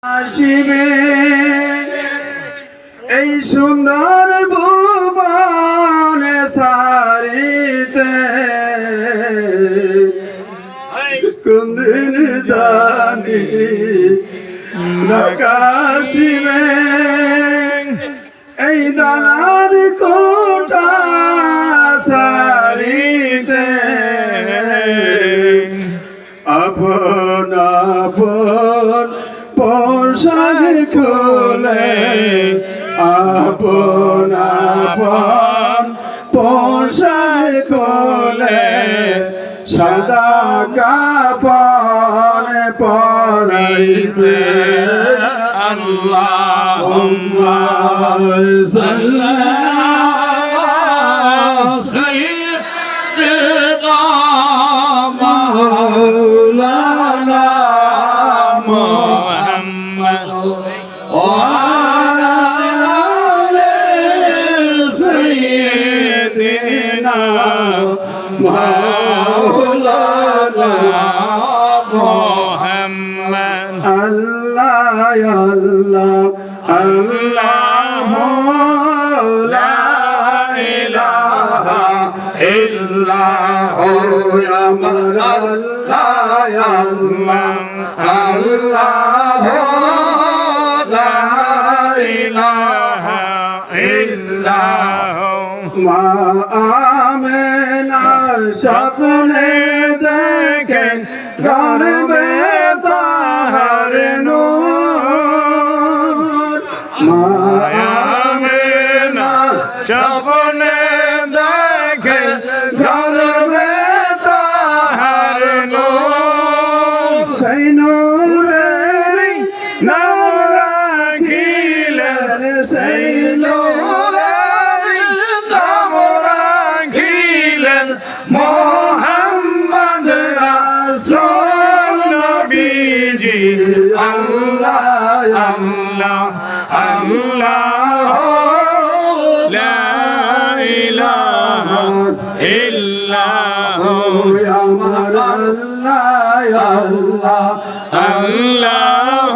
আসিবে এই সুন্দর ভুবন সারিতে কোনদিন জানি আসিবে এই দালার কোটা সারিতে আপন আপন পোশাক খুলে আপন আপন পোশাক খুলে সাদা কাপড় পরাইবে আল্লাহুম্মা সাল্লাল্লাহু মাওলানা মুহাম্মদ মাওলানা মুহাম্মদ আল্লাহ আল্লাহ আল্লাহ লা ইলাহা ইল্লাহু আমার আল্লাহ আল্লাহ লা ইলাহা ইল্লাহু মা আমেনা স্বপ্নে দেখে গর্বে তাহার নূর মা আমেনা স্বপ্নে দেখে গর্বে তাহার নূর সেই নূরের নাম রাখিলেন সেই মোহাম্মদ রাসূল নবীজি আল্লাহ আল্লাহ আল্লাহ লা ইলাহা ইল্লাহু আমার আল্লাহ আল্লাহ আল্লাহ